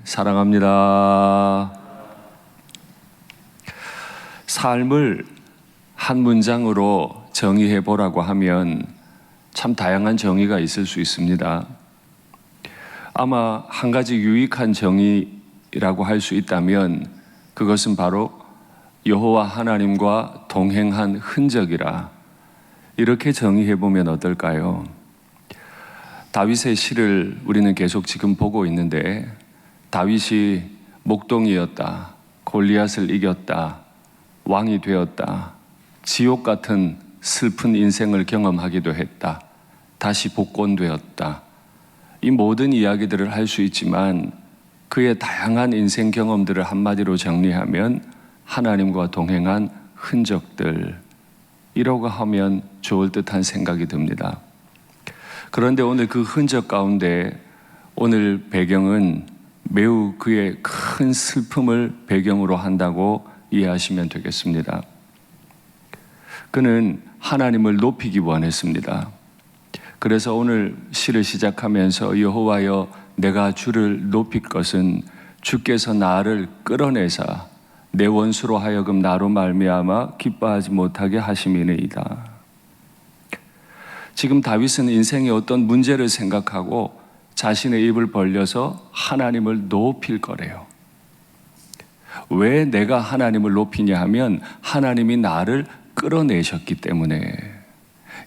사랑합니다. 삶을 한 문장으로 정의해 보라고 하면 참 다양한 정의가 있을 수 있습니다. 아마 한 가지 유익한 정의라고 할 수 있다면 그것은 바로 여호와 하나님과 동행한 흔적이라, 이렇게 정의해 보면 어떨까요? 다윗의 시를 우리는 계속 지금 보고 있는데, 다윗이 목동이었다, 골리앗을 이겼다, 왕이 되었다, 지옥 같은 슬픈 인생을 경험하기도 했다, 다시 복권되었다. 이 모든 이야기들을 할 수 있지만 그의 다양한 인생 경험들을 한마디로 정리하면 하나님과 동행한 흔적들이라고 하면 좋을 듯한 생각이 듭니다. 그런데 오늘 그 흔적 가운데 오늘 배경은 매우 그의 큰 슬픔을 배경으로 한다고 이해하시면 되겠습니다. 그는 하나님을 높이기 원했습니다. 그래서 오늘 시를 시작하면서 여호와여 내가 주를 높일 것은 주께서 나를 끌어내사 내 원수로 하여금 나로 말미암아 기뻐하지 못하게 하심이니이다. 지금 다윗은 인생의 어떤 문제를 생각하고 자신의 입을 벌려서 하나님을 높일 거래요. 왜 내가 하나님을 높이냐 하면 하나님이 나를 끌어내셨기 때문에.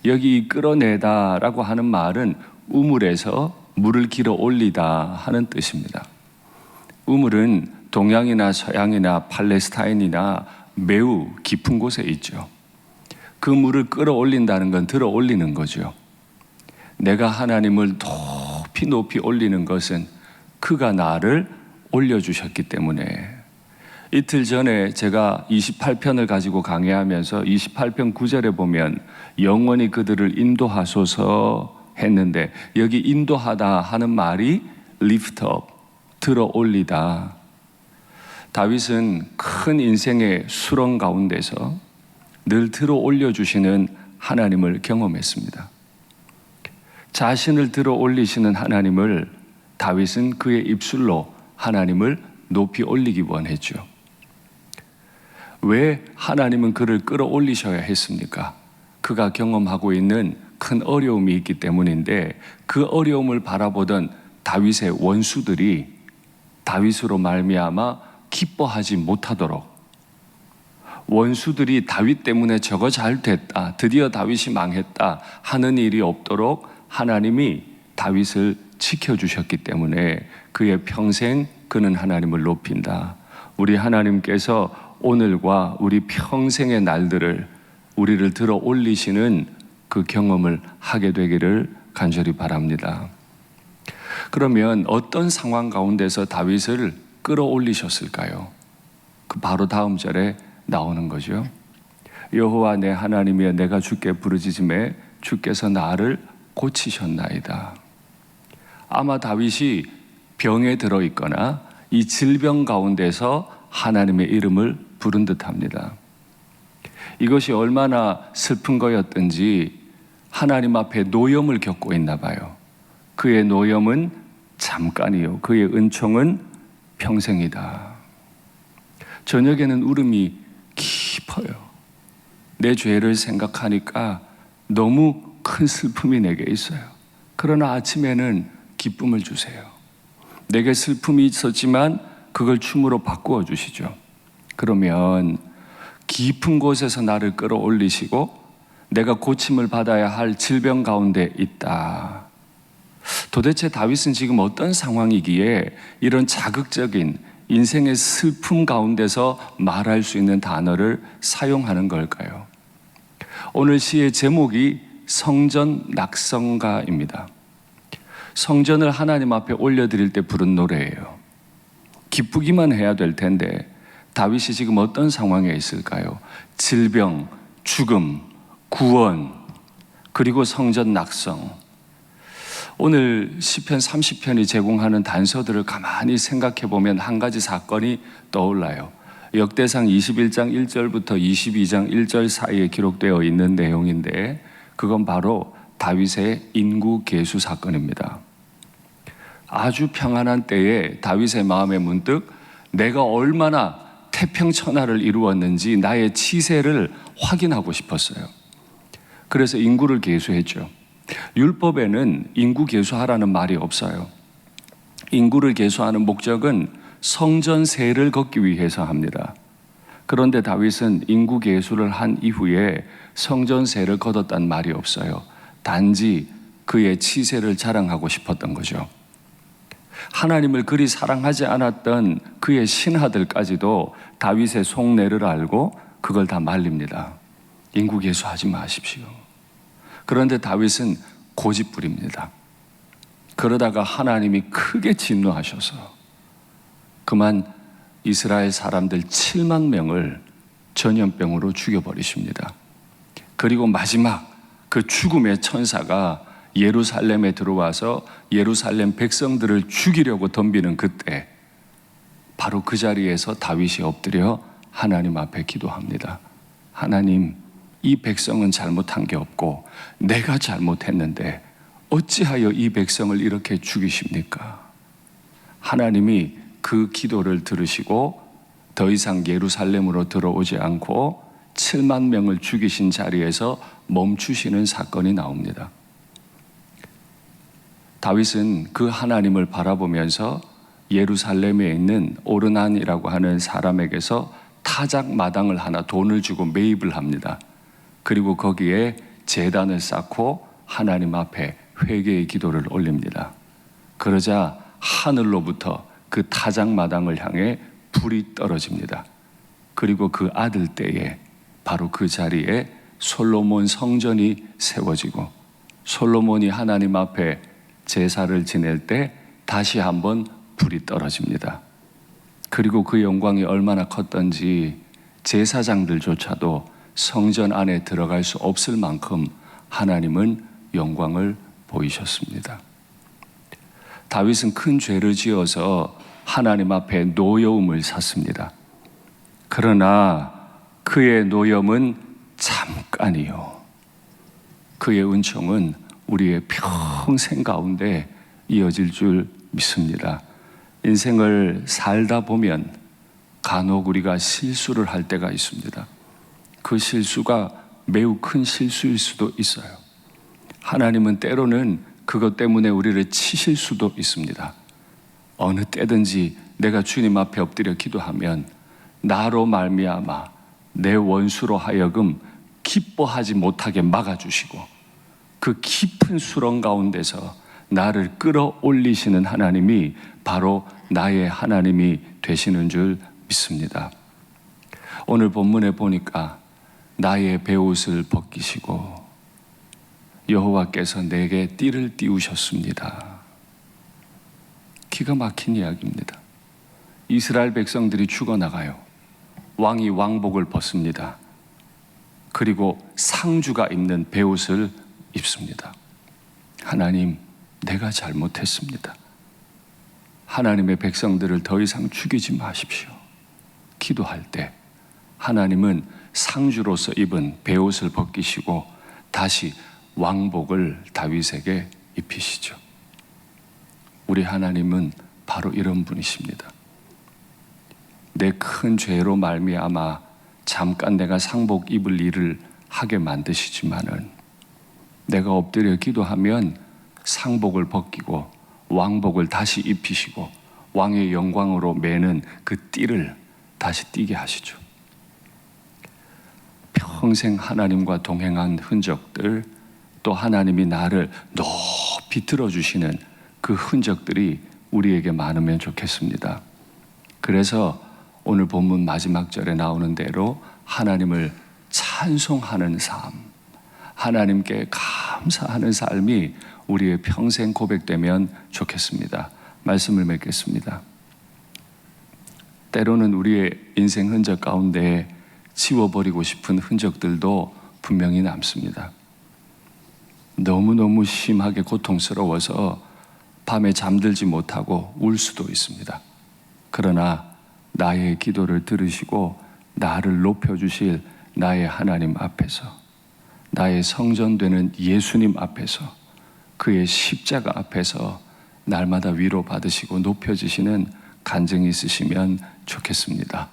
여기 이 끌어내다라고 하는 말은 우물에서 물을 길어 올리다 하는 뜻입니다. 우물은 동양이나 서양이나 팔레스타인이나 매우 깊은 곳에 있죠. 그 물을 끌어올린다는 건 들어 올리는 거죠. 내가 하나님을 높이 높이 올리는 것은 그가 나를 올려주셨기 때문에. 이틀 전에 제가 28편을 가지고 강의하면서 28편 9절에 보면 영원히 그들을 인도하소서 했는데, 여기 인도하다 하는 말이 lift up, 들어 올리다. 다윗은 큰 인생의 수렁 가운데서 늘 들어 올려주시는 하나님을 경험했습니다. 자신을 들어 올리시는 하나님을 다윗은 그의 입술로 하나님을 높이 올리기 원했죠. 왜 하나님은 그를 끌어올리셔야 했습니까? 그가 경험하고 있는 큰 어려움이 있기 때문인데, 그 어려움을 바라보던 다윗의 원수들이 다윗으로 말미암아 기뻐하지 못하도록, 원수들이 다윗 때문에 저거 잘 됐다, 드디어 다윗이 망했다 하는 일이 없도록 하나님이 다윗을 지켜주셨기 때문에 그의 평생 그는 하나님을 높인다. 우리 하나님께서 오늘과 우리 평생의 날들을 우리를 들어 올리시는 그 경험을 하게 되기를 간절히 바랍니다. 그러면 어떤 상황 가운데서 다윗을 끌어올리셨을까요? 그 바로 다음 절에 나오는 거죠. 여호와 내 하나님이여 내가 주께 부르짖음에 주께서 나를 고치셨나이다. 아마 다윗이 병에 들어있거나 이 질병 가운데서 하나님의 이름을 부른 듯합니다. 이것이 얼마나 슬픈 거였던지 하나님 앞에 노염을 겪고 있나 봐요. 그의 노염은 잠깐이요, 그의 은총은 평생이다. 저녁에는 울음이 깊어요. 내 죄를 생각하니까 너무 큰 슬픔이 내게 있어요. 그러나 아침에는 기쁨을 주세요. 내게 슬픔이 있었지만 그걸 춤으로 바꾸어 주시죠. 그러면 깊은 곳에서 나를 끌어올리시고 내가 고침을 받아야 할 질병 가운데 있다. 도대체 다윗은 지금 어떤 상황이기에 이런 자극적인 인생의 슬픔 가운데서 말할 수 있는 단어를 사용하는 걸까요? 오늘 시의 제목이 성전 낙성가입니다. 성전을 하나님 앞에 올려드릴 때 부른 노래예요. 기쁘기만 해야 될 텐데 다윗이 지금 어떤 상황에 있을까요? 질병, 죽음, 구원, 그리고 성전 낙성. 오늘 시편 30편이 제공하는 단서들을 가만히 생각해 보면 한 가지 사건이 떠올라요. 역대상 21장 1절부터 22장 1절 사이에 기록되어 있는 내용인데, 그건 바로 다윗의 인구 계수 사건입니다. 아주 평안한 때에 다윗의 마음에 문득 내가 얼마나 태평천하를 이루었는지 나의 치세를 확인하고 싶었어요. 그래서 인구를 계수했죠. 율법에는 인구 계수하라는 말이 없어요. 인구를 계수하는 목적은 성전 세를 걷기 위해서 합니다. 그런데 다윗은 인구 계수를 한 이후에 성전 세를 걷었다는 말이 없어요. 단지 그의 치세를 자랑하고 싶었던 거죠. 하나님을 그리 사랑하지 않았던 그의 신하들까지도 다윗의 속내를 알고 그걸 다 말립니다. 인구 계수하지 마십시오. 그런데 다윗은 고집부립니다. 그러다가 하나님이 크게 진노하셔서 그만 이스라엘 사람들 7만 명을 전염병으로 죽여버리십니다. 그리고 마지막 그 죽음의 천사가 예루살렘에 들어와서 예루살렘 백성들을 죽이려고 덤비는 그때 바로 그 자리에서 다윗이 엎드려 하나님 앞에 기도합니다. 하나님, 이 백성은 잘못한 게 없고 내가 잘못했는데 어찌하여 이 백성을 이렇게 죽이십니까? 하나님이 그 기도를 들으시고 더 이상 예루살렘으로 들어오지 않고 7만 명을 죽이신 자리에서 멈추시는 사건이 나옵니다. 다윗은 그 하나님을 바라보면서 예루살렘에 있는 오르난이라고 하는 사람에게서 타작 마당을 하나 돈을 주고 매입을 합니다. 그리고 거기에 제단을 쌓고 하나님 앞에 회개의 기도를 올립니다. 그러자 하늘로부터 그 타작 마당을 향해 불이 떨어집니다. 그리고 그 아들 때에 바로 그 자리에 솔로몬 성전이 세워지고 솔로몬이 하나님 앞에 제사를 지낼 때 다시 한번 불이 떨어집니다. 그리고 그 영광이 얼마나 컸던지 제사장들조차도 성전 안에 들어갈 수 없을 만큼 하나님은 영광을 보이셨습니다. 다윗은 큰 죄를 지어서 하나님 앞에 노여움을 샀습니다. 그러나 그의 노염은 잠깐이요. 그의 은총은 우리의 평생 가운데 이어질 줄 믿습니다. 인생을 살다 보면 간혹 우리가 실수를 할 때가 있습니다. 그 실수가 매우 큰 실수일 수도 있어요. 하나님은 때로는 그것 때문에 우리를 치실 수도 있습니다. 어느 때든지 내가 주님 앞에 엎드려 기도하면 나로 말미암아 내 원수로 하여금 기뻐하지 못하게 막아주시고 그 깊은 수렁 가운데서 나를 끌어올리시는 하나님이 바로 나의 하나님이 되시는 줄 믿습니다. 오늘 본문에 보니까 나의 베옷을 벗기시고 여호와께서 내게 띠를 띄우셨습니다. 기가 막힌 이야기입니다. 이스라엘 백성들이 죽어나가요. 왕이 왕복을 벗습니다. 그리고 상주가 입는 베옷을 입습니다. 하나님, 내가 잘못했습니다. 하나님의 백성들을 더 이상 죽이지 마십시오. 기도할 때 하나님은 상주로서 입은 베옷을 벗기시고 다시 왕복을 다윗에게 입히시죠. 우리 하나님은 바로 이런 분이십니다. 내 큰 죄로 말미암아 잠깐 내가 상복 입을 일을 하게 만드시지만은 내가 엎드려 기도하면 상복을 벗기고 왕복을 다시 입히시고 왕의 영광으로 매는 그 띠를 다시 띠게 하시죠. 평생 하나님과 동행한 흔적들, 또 하나님이 나를 높이 들어주시는 그 흔적들이 우리에게 많으면 좋겠습니다. 그래서 오늘 본문 마지막 절에 나오는 대로 하나님을 찬송하는 삶, 하나님께 감사하는 삶이 우리의 평생 고백되면 좋겠습니다. 말씀을 맺겠습니다. 때로는 우리의 인생 흔적 가운데 지워버리고 싶은 흔적들도 분명히 남습니다. 너무너무 심하게 고통스러워서 밤에 잠들지 못하고 울 수도 있습니다. 그러나 나의 기도를 들으시고 나를 높여주실 나의 하나님 앞에서, 나의 성전되는 예수님 앞에서, 그의 십자가 앞에서 날마다 위로받으시고 높여지시는 간증이 있으시면 좋겠습니다.